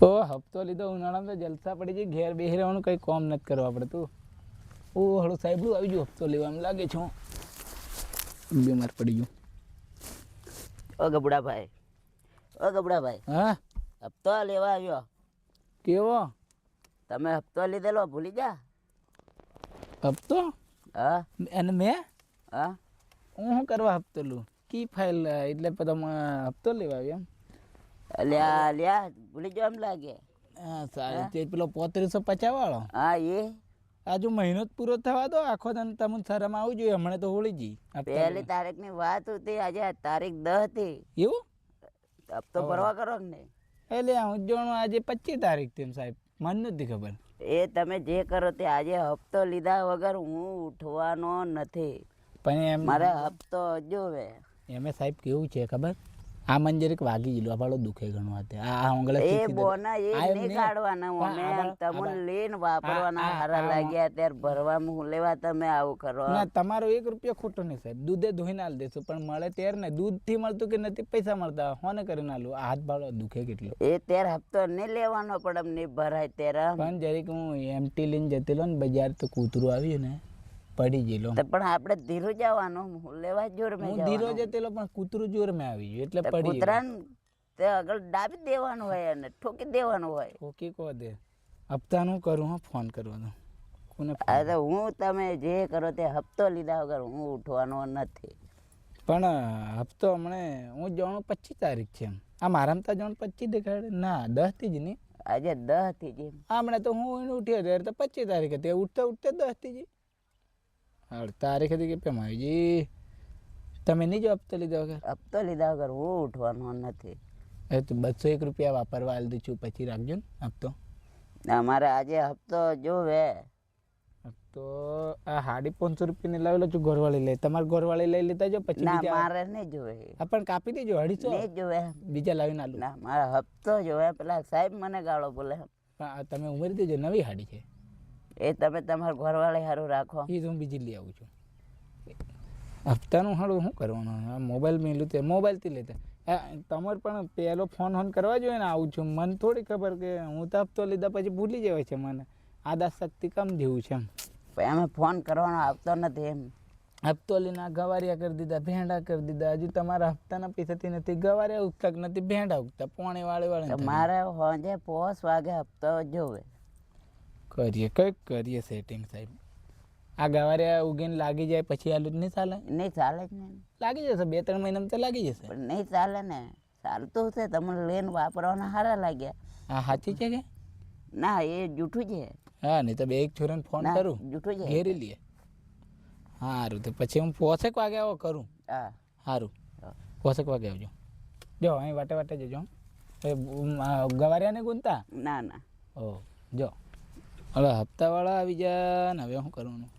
ઓ હપ્તો લીધો ઉનાળામાં તો જલસા પડી જાય, ઘેર બેસી રહેવાનું કંઈ કોમ નથી કરવા પડતું. ઓ હળો સાહેબ આવી ગયો હપ્તો લેવા, એમ લાગે છે હું બીમાર પડી ગયું. ઓ ગબડાભાઈ, હા હપ્તો લેવા આવ્યો. કેવો તમે હપ્તો લીધેલો ભૂલી જા. હપ્તો? હા અને મેં હા હું શું કરવા હપ્તો લઉં? કી ફાઇલ એટલે તમે હપ્તો લેવા આવ્યો એમ? લ્યા લ્યા ભૂલી જાવ એમ લાગે. હા સારું, તે પેલો 3550 વાળો. હા એ આજુ મહિનો જ પૂરો થવા દો, આખો તને તમને શરમ આવવું જોઈએ. હમણાં તો હોળી જઈ. પહેલી તારીખ ની વાત હતી, આજે તારીખ 10 હતી. એવું હપ્તો ભરવા કરો ને. એટલે હું જોણું આજે 25 તારીખ તેમ સાહેબ, મને નથી ખબર. એ તમે જે કરો તે, આજે હપ્તો લીધા વગર હું ઉઠવાનો નથી. પણ એમ મારે હપ્તો જોવે. એમે સાહેબ કેવું છે ખબર? આ મંજરિક વાગી ગયેલું, આ ભાડો દુખે ઘણું હાથે. આ ઉંગલા એ બોના એ નહીં કાઢવાના, અમે તમને લઈને વાપરવાના હારા લાગ્યા ત્યારે ભરવામાં હું લેવા તમે આવું કરો. ના તમારો 1 રૂપિયો ખોટો નહીં સાહેબ, દૂધે ધોઈને આલ દેશું, પણ મળે ત્યારે ને દૂધ થી મળતું કે નથી પૈસા મળતા, હોને કરીને આલું. આ હાથ ભાડો દુખે કેટલો. એ ત્યારે હપ્તો નહીં લેવાનો પણ અમને ભરાય ત્યારે. પણ જરીક હું એમટી લઈને જતેલો ને બજાર, તો કૂતરું આવ્યું ને પડી ગયેલો. પણ આપણે ધીરો જવાનું, લેવા જોર મેં હું ધીરો જતેલો, પણ કૂતરું જોર મેં આવી ગયું એટલે પડી ગયું. કૂતરાને તે આગળ દાબી દેવાનું હોય અને ઠોકી દેવાનું હોય. ઠોકી કહો દે. હપ્તાનું કરું હા, ફોન કરવાનો કોને? અરે હું તમે જે કરો તે હપ્તો લીધા વગર હું ઉઠવાનો નથી. પણ હપ્તો હમણે હું જાણું 25 તારીખ છે એમ. આ મારામાં તો જાણું 25 દેખાડે. ના 10 થી જ નહીં, આજે 10 થી જ. હમણાં તો હું ઉઠ્યો ત્યારે તો 25 તારીખ હતી, ઉઠતા ઉઠતા 10 થી જ. તારીખ હતી કે પેમ આવી જી. તમે નહીં જો હપ્તો લીધા વગર? હપ્તો લીધા વગર હું ઉઠવાનો નથી. એ તો 201 રૂપિયા વાપરવા આલી દઉં છું, પછી રાખજો ને હપ્તો. અમારે આજે હપ્તો જોવે. તો આ 550 રૂપિયાની લાવેલો છું, ઘરવાળી લઈ. તમારે ઘરવાળી લઈ લેતા જો, પછી ના મારે નહીં જોવે. પણ કાપી દેજો 250. નહીં જોવે, બીજા લાવીને આલું. ના મારે હપ્તો જોવે. પેલા સાહેબ મને ગાળો બોલે. તમે ઉમેરી દેજો, નવી હાડી છે. એ તમે તમારા ઘરવાળી સારું રાખો. એ હું બીજી લઈ આવું છું. હપ્તાનું હાડું શું કરવાનું? મોબાઈલ મેલું તે મોબાઈલથી લેતા. તમારે પણ પહેલો ફોન કરવા જોઈએ ને. આવું છું, મને થોડી ખબર કે હું તો હપ્તો લીધા પછી ભૂલી જવાય છે મને. આદા શક્તિ કમ જેવું છે એમ. અમે ફોન કરવાનો આવતો નથી એમ. હપ્તો લઈને ગવારિયા કરી દીધા, ભેંડા કરી દીધા. હજુ તમારા હપ્તાના પૈસાથી નથી ગવારિયા ઉગતા નથી, ભેંડા ઉગતા. પોણે વાળે મારે હોજે 5 વાગે હપ્તો જોવે. કરીએ કંઈક કરીએ સેટિંગ સાહેબ. આ ગવારિયા ઉગીને લાગી જાય પછી આલું નહીં ચાલે? નહીં ચાલે જ ને. લાગી જશે 2-3 મહિનામાં તો લાગી જશે. પણ નહીં ચાલે ને. ચાલતું છે, તમને લઈને વાપરવાના સારા લાગ્યા. હા સાચી છે કે ના? એ જૂઠું છે. હા, નહીં તો બે એક છોરાને ફોન કરું, જૂઠું છે. ઘેરી લઈએ. સારું, તો પછી હું 5 વાગે આવો કરું. હા સારું, 5 વાગે આવજો. જો અહીં વાટે વાટે જજો. ગવારિયા ને ગુંતા? ના ના. ઓ જો હવે હપ્તાવાળા આવી જાય ને, હવે શું કરવાનું?